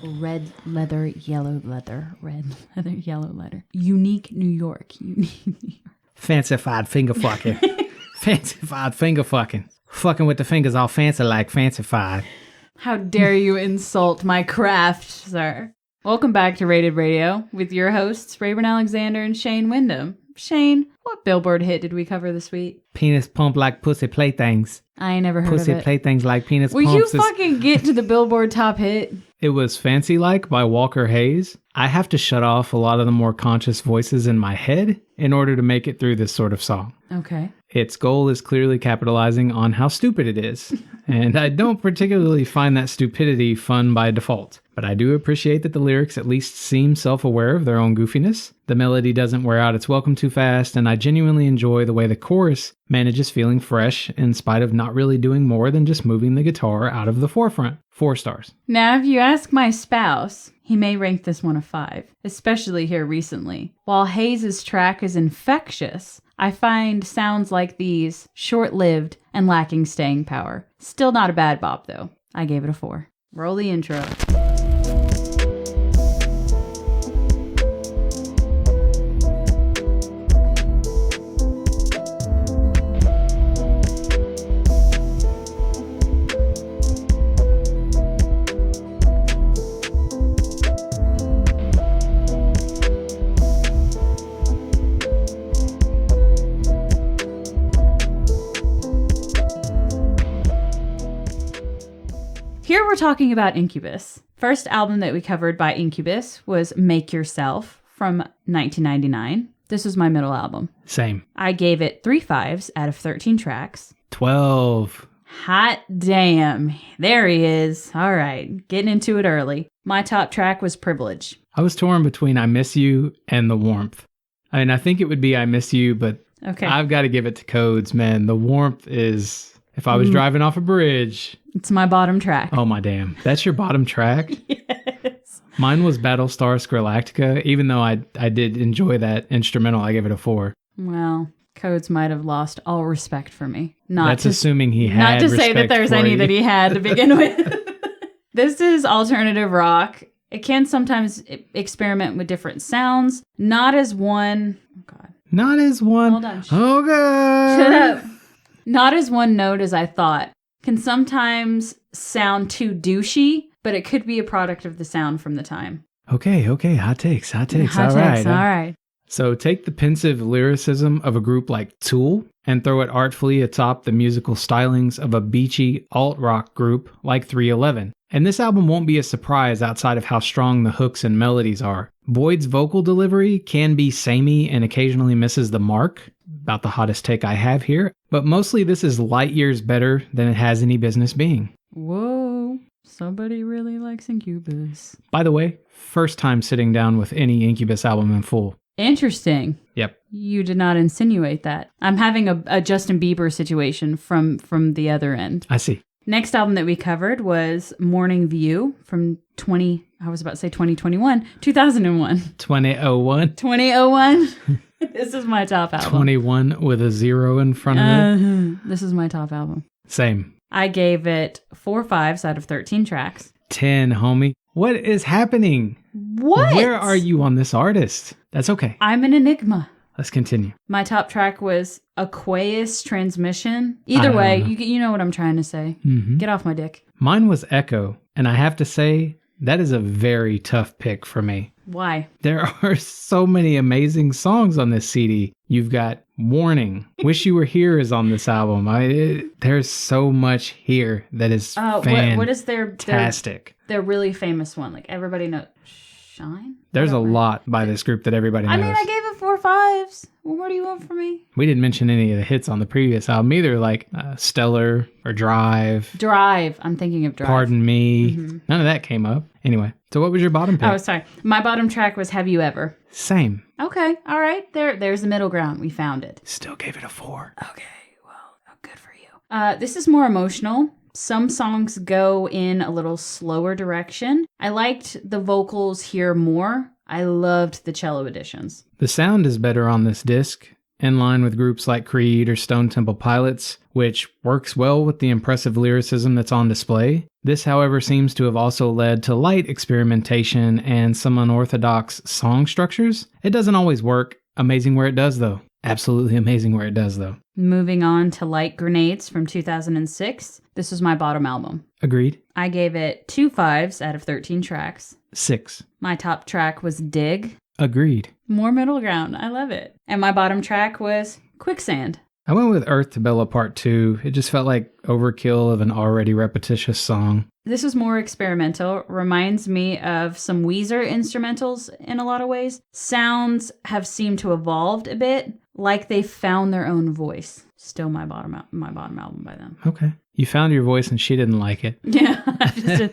Red leather, yellow leather. Red leather, yellow leather. Unique New York. Unique New York. Fancified finger fucking. Fancified finger fucking. Fucking with the fingers all fancy like fancified. How dare you insult my craft, sir. Welcome back to Rated Radio with your hosts, Rayburn Alexander and Shane Wyndham. Shane, what Billboard hit did we cover this week? Penis pump like pussy playthings. I ain't never heard Pussy of it. playthings like penis Will pumps. you fucking get to the Billboard top hit? It was Fancy Like by Walker Hayes. I have to shut off a lot of the more conscious voices in my head in order to make it through this sort of song. Okay. Its goal is clearly capitalizing on how stupid it is. And I don't particularly find that stupidity fun by default. But I do appreciate that the lyrics at least seem self-aware of their own goofiness. The melody doesn't wear out its welcome too fast, and I genuinely enjoy the way the chorus manages feeling fresh in spite of not really doing more than just moving the guitar out of the forefront. 4 stars. Now, if you ask my spouse, he may rank this one a 5, especially here recently. While Hayes' track is infectious, I find sounds like these short-lived and lacking staying power. Still not a bad bop, though. I gave it a 4. Roll the intro. Here we're talking about Incubus. First album that we covered by Incubus was Make Yourself from 1999. This was my middle album. Same. I gave it 3 5s out of 13 tracks. 12. Hot damn. There he is. All right. Getting into it early. My top track was Privilege. I was torn between I Miss You and The Warmth. I mean, I think it would be I Miss You, but Okay. I've got to give it to Codes, man. The Warmth is... If I was driving off a bridge... It's my bottom track. Oh, my damn. That's your bottom track? Yes. Mine was Battlestar Skrillex. Even though I did enjoy that instrumental, I gave it a 4. Well, Codes might have lost all respect for me. That's assuming he had Not to say that respect there's for any you. that he had to begin with. This is alternative rock. It can sometimes experiment with different sounds. Not as one... Oh, God. Not as one... Hold on. Oh, God. Shut up. Not as one note as I thought. Can sometimes sound too douchey, but it could be a product of the sound from the time. Okay. Hot takes. Hot All takes, right. all right. So take the pensive lyricism of a group like Tool and throw it artfully atop the musical stylings of a beachy alt-rock group like 311. And this album won't be a surprise outside of how strong the hooks and melodies are. Boyd's vocal delivery can be samey and occasionally misses the mark, about the hottest take I have here, but mostly this is light years better than it has any business being. Whoa, somebody really likes Incubus. By the way, first time sitting down with any Incubus album in full. Interesting. Yep. You did not insinuate that. I'm having a Justin Bieber situation from the other end. I see. Next album that we covered was Morning View from 2021. 2001. 2001. This is my top album. 21 with a 0 in front of it. This is my top album. Same. I gave it 4 5s out of 13 tracks. 10, homie. What is happening? What? Where are you on this artist? That's okay. I'm an enigma. Let's continue. My top track was Aqueous Transmission. Either I way, don't know. you know what I'm trying to say. Mm-hmm. Get off my dick. Mine was Echo, and I have to say, that is a very tough pick for me. Why? There are so many amazing songs on this CD. You've got Warning. Wish You Were Here is on this album. There's so much here that is fantastic. What is their really famous one? Like everybody knows. Shine? There's Whatever. a lot by this group that everybody knows. I mean, I gave it 4 5s. Well, what do you want from me? We didn't mention any of the hits on the previous album either, like Stellar or Drive. Drive. I'm thinking of Drive. Pardon Me. None of that came up. Anyway, so what was your bottom pick? Oh, sorry. My bottom track was Have You Ever? Same. Okay. All right. There's the middle ground. We found it. Still gave it a 4. Okay. Well, good for you. This is more emotional. Some songs go in a little slower direction. I liked the vocals here more. I loved the cello additions. The sound is better on this disc, in line with groups like Creed or Stone Temple Pilots, which works well with the impressive lyricism that's on display. This, however, seems to have also led to light experimentation and some unorthodox song structures. It doesn't always work. Amazing where it does, though. Absolutely amazing where it does, though. Moving on to Light Grenades from 2006. This was my bottom album. Agreed. I gave it 2 5s out of 13 tracks. 6. My top track was Dig. Agreed. More middle ground. I love it. And my bottom track was Quicksand. I went with Earth to Bella Part 2. It just felt like overkill of an already repetitious song. This was more experimental. Reminds me of some Weezer instrumentals in a lot of ways. Sounds have seemed to evolved a bit, like they found their own voice. Still my bottom album by them. Okay. You found your voice and she didn't like it. Yeah.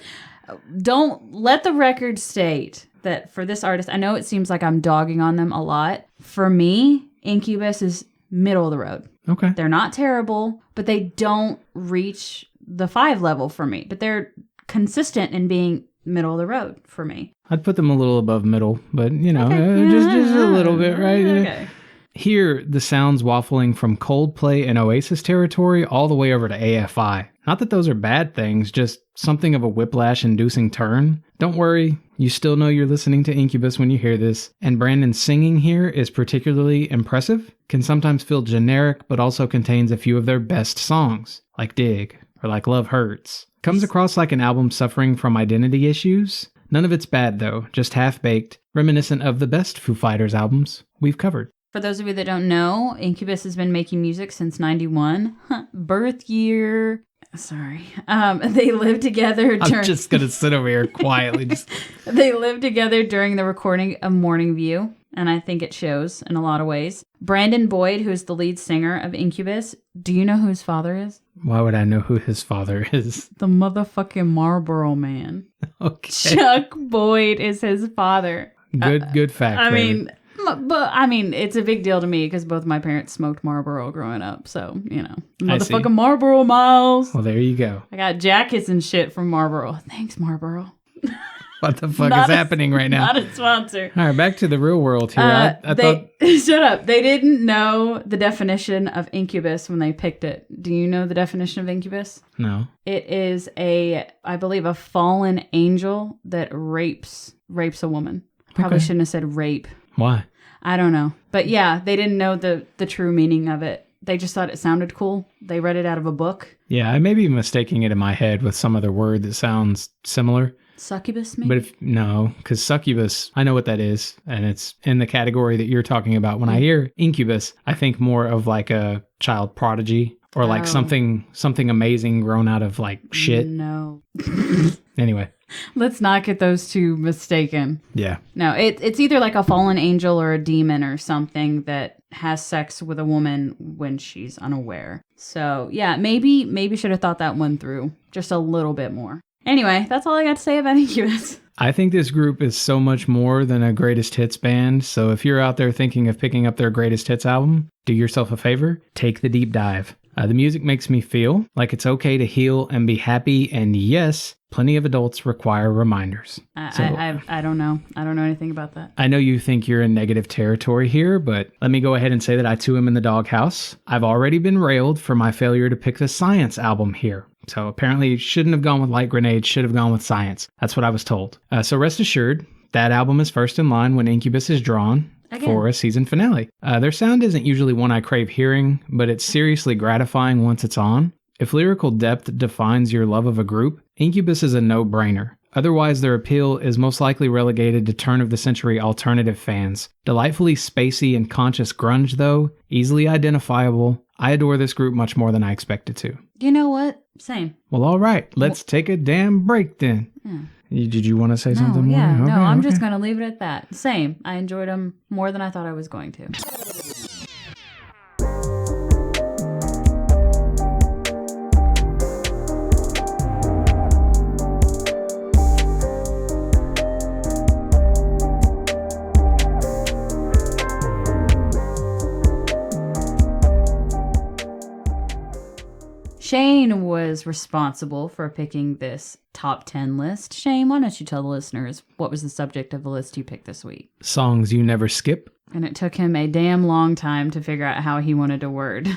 Don't let the record state that for this artist, I know it seems like I'm dogging on them a lot. For me, Incubus is middle of the road. Okay. They're not terrible, but they don't reach the 5 level for me. But they're consistent in being middle of the road for me. I'd put them a little above middle, but Okay. just a little bit, right? Okay. Here, the sounds waffling from Coldplay and Oasis territory all the way over to AFI. Not that those are bad things, just something of a whiplash-inducing turn. Don't worry, you still know you're listening to Incubus when you hear this, and Brandon's singing here is particularly impressive, can sometimes feel generic, but also contains a few of their best songs, like Dig, or like Love Hurts. Comes across like an album suffering from identity issues. None of it's bad though, just half-baked, reminiscent of the best Foo Fighters albums we've covered. For those of you that don't know, Incubus has been making music since 91. Birth year. Sorry. They lived together during... I'm just going to sit over here quietly. They lived together during the recording of Morning View, and I think it shows in a lot of ways. Brandon Boyd, who is the lead singer of Incubus, do you know who his father is? Why would I know who his father is? The motherfucking Marlboro Man. Okay. Chuck Boyd is his father. Good fact. I mean, it's a big deal to me because both my parents smoked Marlboro growing up. So, motherfucking Marlboro Miles. Well, there you go. I got jackets and shit from Marlboro. Thanks, Marlboro. What the fuck is happening right now? Not a sponsor. All right, back to the real world here. I thought... Shut up. They didn't know the definition of Incubus when they picked it. Do you know the definition of Incubus? No. It is I believe, a fallen angel that rapes a woman. Probably shouldn't have said rape. Why? I don't know. But yeah, they didn't know the true meaning of it. They just thought it sounded cool. They read it out of a book. Yeah, I may be mistaking it in my head with some other word that sounds similar. Succubus, maybe? But because succubus, I know what that is, and it's in the category that you're talking about. When I hear incubus, I think more of like a child prodigy or like something amazing grown out of like shit. No. Anyway. Let's not get those two mistaken. Yeah. No, it's either like a fallen angel or a demon or something that has sex with a woman when she's unaware. So yeah, maybe should have thought that one through just a little bit more. Anyway, that's all I got to say about Incubus. I think this group is so much more than a greatest hits band. So if you're out there thinking of picking up their greatest hits album, do yourself a favor, take the deep dive. The music makes me feel like it's okay to heal and be happy. And yes, plenty of adults require reminders. I don't know. I don't know anything about that. I know you think you're in negative territory here, but let me go ahead and say that I too am in the doghouse. I've already been railed for my failure to pick the Science album here. So apparently shouldn't have gone with Light Grenade, should have gone with Science. That's what I was told. So rest assured, that album is first in line when Incubus is drawn. Again. For a season finale. Their sound isn't usually one I crave hearing, but it's seriously gratifying once it's on. If lyrical depth defines your love of a group, Incubus is a no-brainer. Otherwise, their appeal is most likely relegated to turn-of-the-century alternative fans. Delightfully spacey and conscious grunge, though, easily identifiable. I adore this group much more than I expected to. You know what? Same. Well, all right. Let's take a damn break then. Yeah. Did you want to say something more? Yeah, okay, I'm just going to leave it at that. Same. I enjoyed them more than I thought I was going to. Shane was responsible for picking this top 10 list. Shane, why don't you tell the listeners what was the subject of the list you picked this week? Songs you never skip. And it took him a damn long time to figure out how he wanted to word.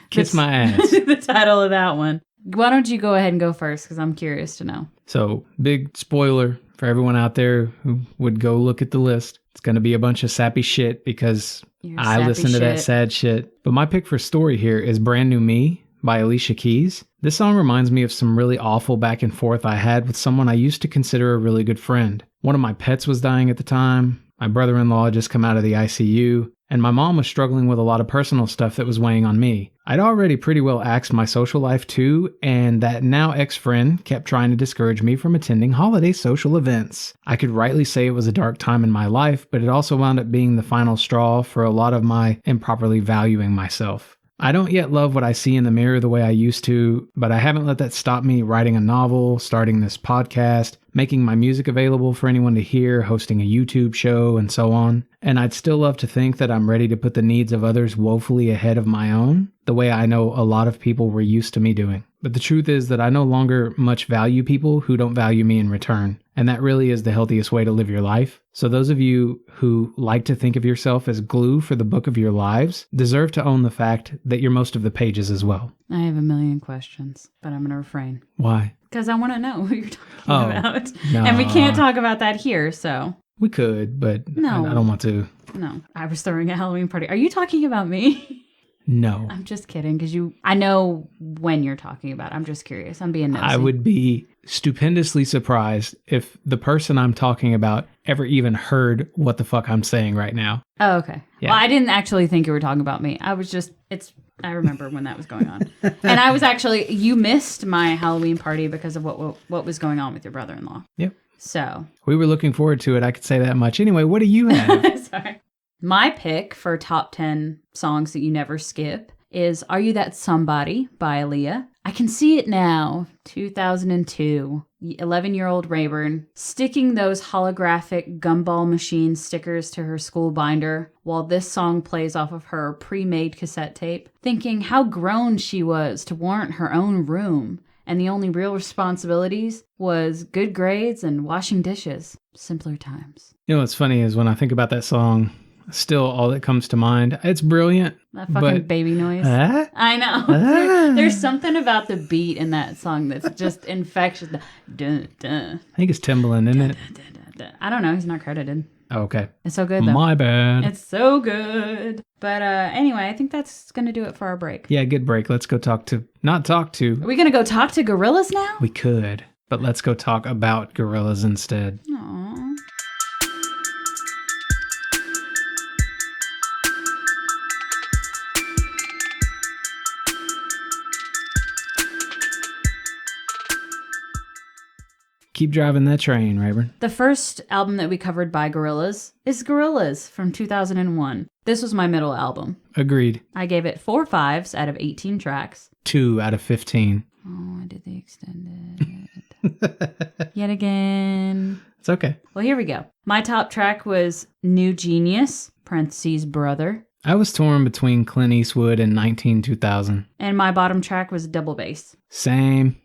Kiss my ass. The title of that one. Why don't you go ahead and go first, because I'm curious to know. So, big spoiler for everyone out there who would go look at the list. It's going to be a bunch of sappy shit because I listen to that sad shit. But my pick for story here is Brand New Me by Alicia Keys. This song reminds me of some really awful back and forth I had with someone I used to consider a really good friend. One of my pets was dying at the time. My brother-in-law had just come out of the ICU. And my mom was struggling with a lot of personal stuff that was weighing on me. I'd already pretty well axed my social life too, and that now ex-friend kept trying to discourage me from attending holiday social events. I could rightly say it was a dark time in my life, but it also wound up being the final straw for a lot of my improperly valuing myself. I don't yet love what I see in the mirror the way I used to, but I haven't let that stop me writing a novel, starting this podcast, making my music available for anyone to hear, hosting a YouTube show, and so on. And I'd still love to think that I'm ready to put the needs of others woefully ahead of my own, the way I know a lot of people were used to me doing. But the truth is that I no longer much value people who don't value me in return. And that really is the healthiest way to live your life. So those of you who like to think of yourself as glue for the book of your lives deserve to own the fact that you're most of the pages as well. I have a million questions, but I'm going to refrain. Why? Because I want to know what you're talking about. No. And we can't talk about that here, so. We could, but no. I don't want to. No. I was throwing a Halloween party. Are you talking about me? No. I'm just kidding, because I know when you're talking about it. I'm just curious. I'm being nosy. I would be stupendously surprised if the person I'm talking about ever even heard what the fuck I'm saying right now. Oh, okay. Yeah. Well, I didn't actually think you were talking about me. I was just, I remember when that was going on. And I was actually, you missed my Halloween party because of what was going on with your brother-in-law. Yep. So. We were looking forward to it. I could say that much. Anyway, what do you have? Sorry. My pick for top 10 songs that you never skip is Are You That Somebody by Aaliyah. I can see it now, 2002. 11-year-old Rayburn sticking those holographic gumball machine stickers to her school binder while this song plays off of her pre-made cassette tape, thinking how grown she was to warrant her own room. And the only real responsibilities was good grades and washing dishes. Simpler times. You know what's funny is when I think about that song, still all that comes to mind, it's brilliant. That fucking baby noise. I know. There's something about the beat in that song that's just infectious. Dun, dun. I think it's Timbaland, isn't it? Dun, dun, dun. I don't know. He's not credited. Oh, okay. It's so good, though. My bad. It's so good. But anyway, I think that's going to do it for our break. Yeah, good break. Let's go Are we going to go talk to Gorillaz now? We could, but let's go talk about Gorillaz instead. Aww. Keep driving that train, Rayburn. The first album that we covered by Gorillaz is Gorillaz from 2001. This was my middle album. Agreed. I gave it 4 5s out of 18 tracks. 2 out of 15. Oh, I did the extended. Yet again. It's okay. Well, here we go. My top track was New Genius, parentheses brother. I was torn between Clint Eastwood and 2000. And my bottom track was Double Bass. Same.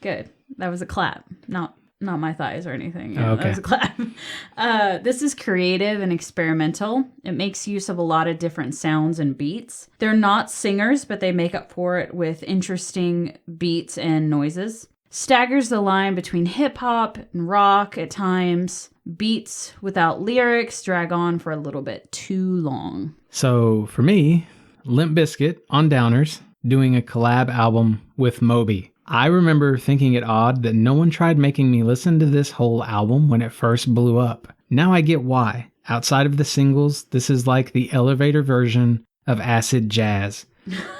Good. That was a clap, not my thighs or anything. Yeah, okay. That was a clap. This is creative and experimental. It makes use of a lot of different sounds and beats. They're not singers, but they make up for it with interesting beats and noises. Staggers the line between hip-hop and rock at times. Beats without lyrics drag on for a little bit too long. So, for me, Limp Bizkit on Downers doing a collab album with Moby. I remember thinking it odd that no one tried making me listen to this whole album when it first blew up. Now I get why. Outside of the singles, this is like the elevator version of acid jazz.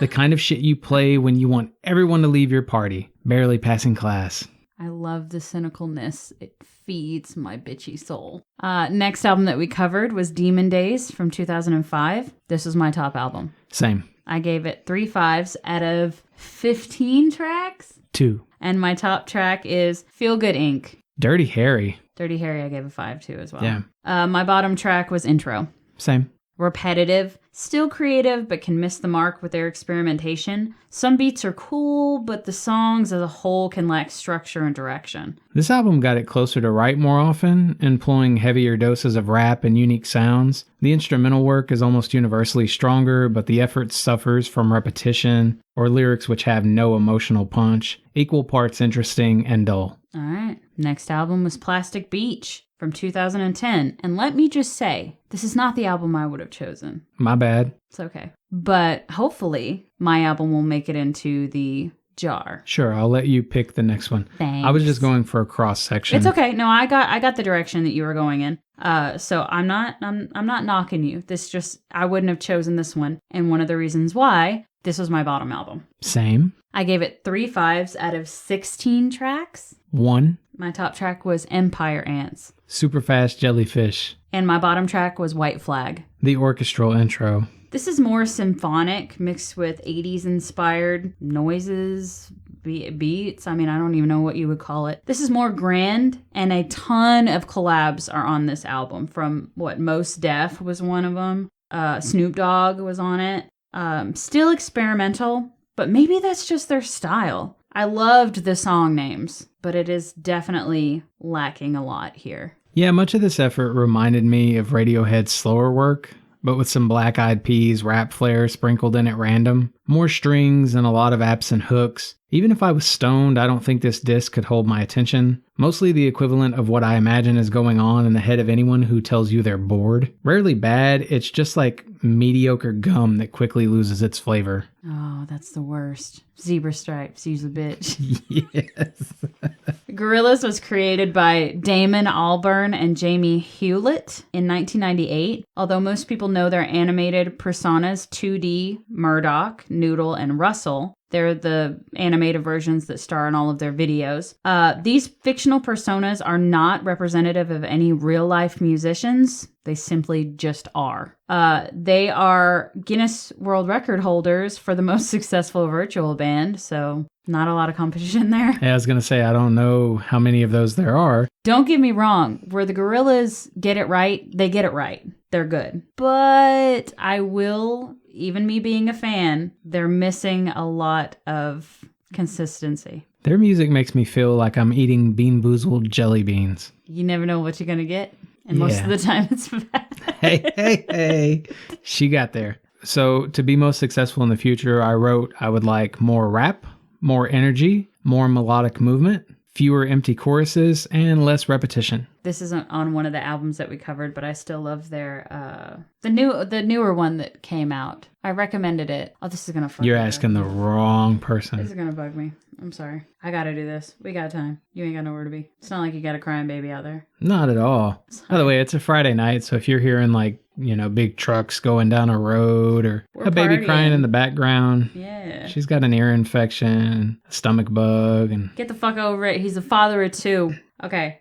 The kind of shit you play when you want everyone to leave your party, barely passing class. I love the cynicalness. It feeds my bitchy soul. Next album that we covered was Demon Days from 2005. This was my top album. Same. I gave it 3 5s out of 15 tracks. 2. And my top track is Feel Good Inc. Dirty Harry. Dirty Harry I gave a 5 to as well. Yeah. My bottom track was Intro. Same. repetitive, still creative, but can miss the mark with their experimentation. Some beats are cool, but the songs as a whole can lack structure and direction. This album got it closer to right more often, employing heavier doses of rap and unique sounds. The instrumental work is almost universally stronger, but the effort suffers from repetition or lyrics which have no emotional punch, equal parts interesting and dull. All right, next album was Plastic Beach from 2010, and let me just say, this is not the album I would have chosen. My bad. It's okay. But hopefully, my album will make it into the jar. Sure, I'll let you pick the next one. Thanks. I was just going for a cross section. It's okay. No, I got the direction that you were going in. So I'm not knocking you. I wouldn't have chosen this one. And one of the reasons why, this was my bottom album. Same. I gave it 3 5s out of 16 tracks. 1. My top track was Empire Ants. Superfast Jellyfish. And my bottom track was White Flag. The orchestral intro. This is more symphonic, mixed with 80s inspired noises, beats. I mean, I don't even know what you would call it. This is more grand, and a ton of collabs are on this album. From Mos Def was one of them. Snoop Dogg was on it. Still experimental, but maybe that's just their style. I loved the song names, but it is definitely lacking a lot here. Yeah, much of this effort reminded me of Radiohead's slower work, but with some Black Eyed Peas rap flair sprinkled in at random. More strings and a lot of absent hooks. Even if I was stoned, I don't think this disc could hold my attention. Mostly the equivalent of what I imagine is going on in the head of anyone who tells you they're bored. Rarely bad, it's just like mediocre gum that quickly loses its flavor. Oh, that's the worst. Zebra stripes, use a bitch. Yes. Gorillaz was created by Damon Albarn and Jamie Hewlett in 1998. Although most people know their animated personas 2D, Murdoch, Noodle, and Russell. They're the animated versions that star in all of their videos. These fictional personas are not representative of any real-life musicians. They simply just are. They are Guinness World Record holders for the most successful virtual band, so not a lot of competition there. Yeah, I was going to say, I don't know how many of those there are. Don't get me wrong. Where the Gorillaz get it right, they get it right. They're good. But I will, even me being a fan, they're missing a lot of consistency. Their music makes me feel like I'm eating Bean Boozled jelly beans. You never know what you're going to get. And most of the time it's bad. Hey. She got there. So to be most successful in the future, I wrote I would like more rap, more energy, more melodic movement, fewer empty choruses, and less repetition. This isn't on one of the albums that we covered, but I still love their the newer one that came out. I recommended it. Oh, this is gonna fuck. You're asking the wrong person. This is gonna bug me. I'm sorry. I gotta do this. We got time. You ain't got nowhere to be. It's not like you got a crying baby out there. Not at all. Sorry. By the way, it's a Friday night, so if you're hearing big trucks going down a road or a baby crying in the background, yeah, she's got an ear infection, a stomach bug, and get the fuck over it. He's a father of 2. Okay.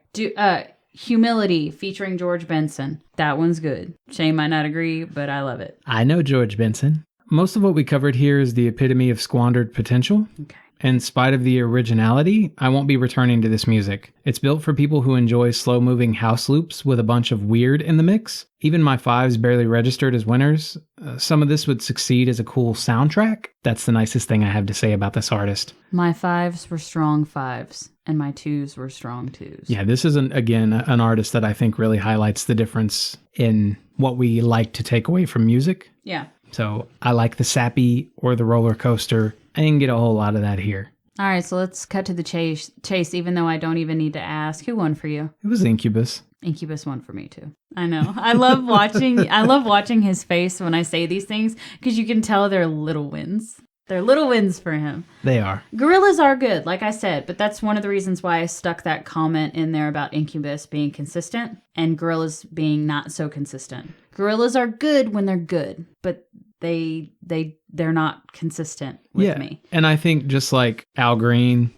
Humility featuring George Benson. That one's good. Shane might not agree, but I love it. I know George Benson. Most of what we covered here is the epitome of squandered potential. Okay. In spite of the originality, I won't be returning to this music. It's built for people who enjoy slow-moving house loops with a bunch of weird in the mix. Even my 5s barely registered as winners. Some of this would succeed as a cool soundtrack. That's the nicest thing I have to say about this artist. My 5s were strong 5s, and my 2s were strong 2s. Yeah, this is, an artist that I think really highlights the difference in what we like to take away from music. Yeah. So I like the sappy or the roller coaster. I didn't get a whole lot of that here. All right, so let's cut to the chase, even though I don't even need to ask. Who won for you? It was Incubus. Incubus won for me too. I know. I love watching his face when I say these things because you can tell they're little wins. They're little wins for him. They are. Gorillaz are good, like I said, but that's one of the reasons why I stuck that comment in there about Incubus being consistent and Gorillaz being not so consistent. Gorillaz are good when they're good, but they're not consistent with me. And I think just like Al Green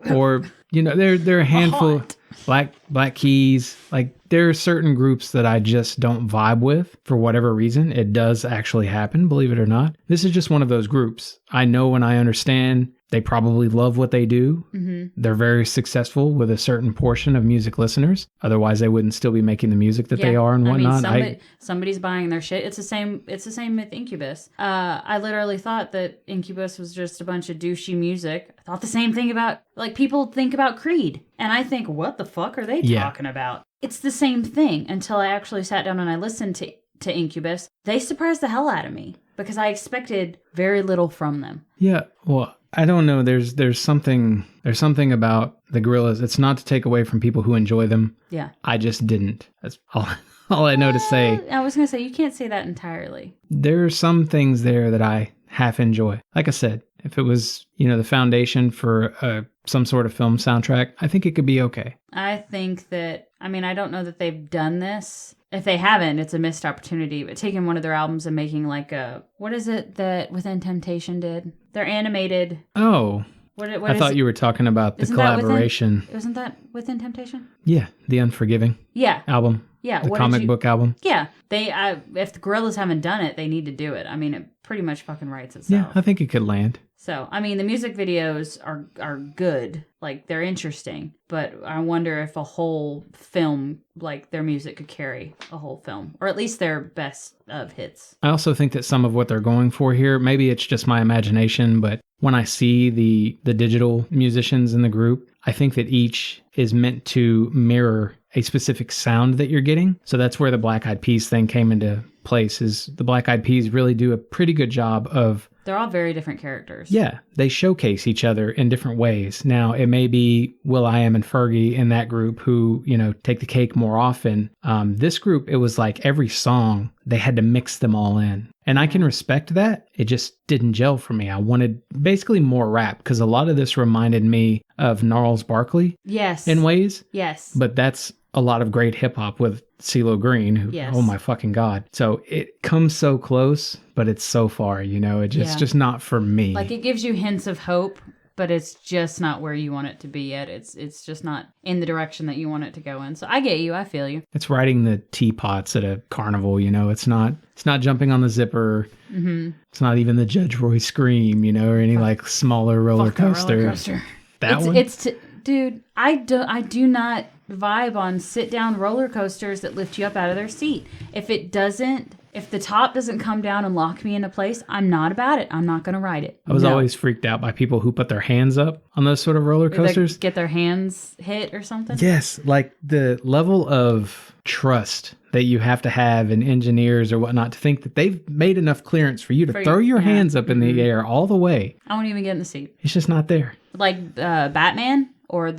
or there are a handful Black Keys, like there are certain groups that I just don't vibe with for whatever reason. It does actually happen, believe it or not. This is just one of those groups. I know when I understand They probably love what they do. Mm-hmm. They're very successful with a certain portion of music listeners. Otherwise, they wouldn't still be making the music that they are and whatnot. I mean, somebody's buying their shit. It's the same with Incubus. I literally thought that Incubus was just a bunch of douchey music. I thought the same thing about, like, people think about Creed. And I think, what the fuck are they talking about? It's the same thing until I actually sat down and I listened to Incubus. They surprised the hell out of me because I expected very little from them. Yeah, well, I don't know. There's something about the Gorillaz. It's not to take away from people who enjoy them. Yeah. I just didn't. That's all I know to say. I was going to say, you can't say that entirely. There are some things there that I half enjoy. Like I said, if it was, the foundation for some sort of film soundtrack, I think it could be okay. I think that, I don't know that they've done this. If they haven't, it's a missed opportunity. But taking one of their albums and making like what is it that Within Temptation did? They're animated. Oh. I thought you were talking about the collaboration. Wasn't that Within Temptation? Yeah, the Unforgiving. Yeah. Album. Yeah. The comic book album. Yeah. If the Gorillaz haven't done it, they need to do it. It pretty much fucking writes itself. Yeah, I think it could land. So, the music videos are good. Like, they're interesting. But I wonder if a whole film, like, their music could carry a whole film. Or at least their best of hits. I also think that some of what they're going for here, maybe it's just my imagination, but when I see the digital musicians in the group, I think that each is meant to mirror a specific sound that you're getting. So that's where the Black Eyed Peas thing came into place, is the Black Eyed Peas really do a pretty good job of... They're all very different characters. Yeah, they showcase each other in different ways. Now, it may be will.i.am and Fergie in that group who, take the cake more often. This group, it was like every song, they had to mix them all in. And I can respect that. It just didn't gel for me. I wanted basically more rap, because a lot of this reminded me of Gnarls Barkley. Yes. In ways. Yes. But that's a lot of great hip hop with CeeLo Green, who, yes. Oh my fucking God. So it comes so close, but it's so far, it's just not for me. Like, it gives you hints of hope, but it's just not where you want it to be yet. It's just not in the direction that you want it to go in. So I get you. I feel you. It's riding the teapots at a carnival, it's not jumping on the zipper. Mm-hmm. It's not even the Judge Roy Scream, or any like smaller roller coaster. Dude, I do not vibe on sit down roller coasters that lift you up out of their seat. If the top doesn't come down and lock me into place, I'm not about it. I'm not going to ride it. I was always freaked out by people who put their hands up on those sort of roller coasters. Get their hands hit or something? Yes, like the level of trust that you have to have in engineers or whatnot to think that they've made enough clearance for you to throw your hands up in the air all the way. I won't even get in the seat. It's just not there. Like Batman or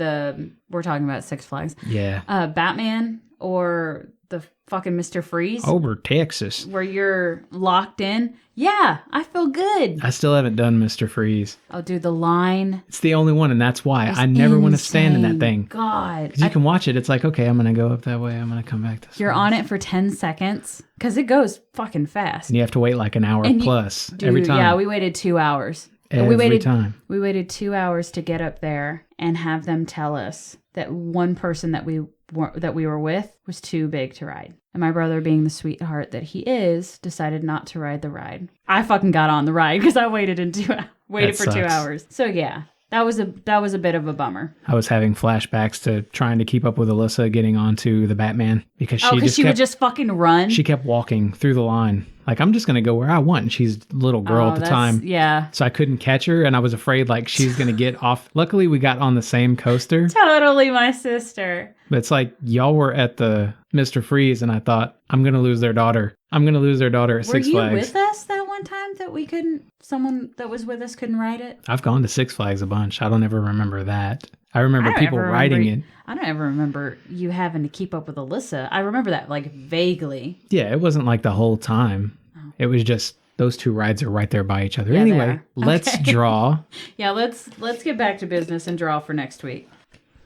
we're talking about Six Flags. Yeah. Batman or the fucking Mr. Freeze. Over Texas. Where you're locked in. Yeah, I feel good. I still haven't done Mr. Freeze. Oh, dude, the line. It's the only one, and that's why I never want to stand in that thing. God. Because you can watch it. It's like, okay, I'm going to go up that way. I'm going to come back this way. You're on it for 10 seconds because it goes fucking fast. And you have to wait like an hour plus every time. Yeah, we waited 2 hours. Every time. We waited 2 hours to get up there and have them tell us that one person that we were with was too big to ride. And my brother, being the sweetheart that he is, decided not to ride the ride. I fucking got on the ride because I waited for 2 hours. So yeah, that was a bit of a bummer. I was having flashbacks to trying to keep up with Alyssa getting onto the Batman because she would just fucking run. She kept walking through the line. Like, I'm just going to go where I want. And she's a little girl at the time. Yeah. So I couldn't catch her, and I was afraid, like, she's going to get off. Luckily, we got on the same coaster. Totally my sister. But it's like, y'all were at the Mr. Freeze, and I thought, I'm going to lose their daughter. I'm going to lose their daughter at Six Flags. Were you with us that one time that someone that was with us couldn't ride it? I've gone to Six Flags a bunch. I don't ever remember that. I remember people riding it. I don't ever remember you having to keep up with Alyssa. I remember that, like, vaguely. Yeah, it wasn't like the whole time. It was just those two rides are right there by each other. Yeah, anyway, let's draw. Yeah, let's get back to business and draw for next week.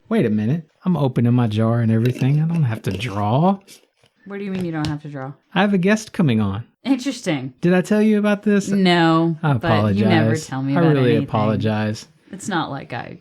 Wait a minute. I'm opening my jar and everything. I don't have to draw. What do you mean you don't have to draw? I have a guest coming on. Interesting. Did I tell you about this? No. I apologize. But you never tell me about anything. I really apologize. It's not like Okay.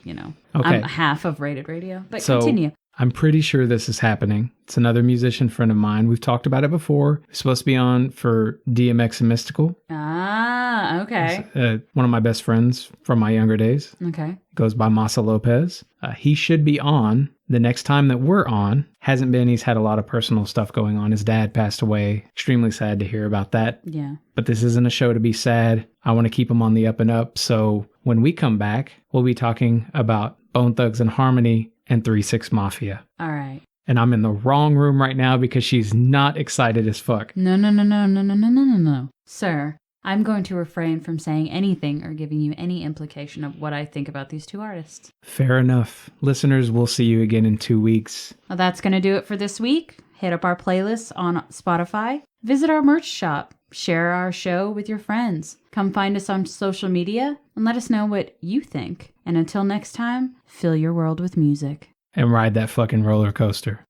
I'm half of Rated Radio. But continue. I'm pretty sure this is happening. It's another musician friend of mine. We've talked about it before. He's supposed to be on for DMX and Mystical. Ah, okay. He's, one of my best friends from my younger days. Okay. Goes by Masa Lopez. He should be on the next time that we're on. Hasn't been. He's had a lot of personal stuff going on. His dad passed away. Extremely sad to hear about that. Yeah. But this isn't a show to be sad. I want to keep him on the up and up. So when we come back, we'll be talking about Bone Thugs and Harmony and 3-6 Mafia. All right. And I'm in the wrong room right now because she's not excited as fuck. No. Sir, I'm going to refrain from saying anything or giving you any implication of what I think about these two artists. Fair enough. Listeners, we'll see you again in 2 weeks. Well, that's going to do it for this week. Hit up our playlists on Spotify. Visit our merch shop. Share our show with your friends. Come find us on social media and let us know what you think. And until next time, fill your world with music. And ride that fucking roller coaster.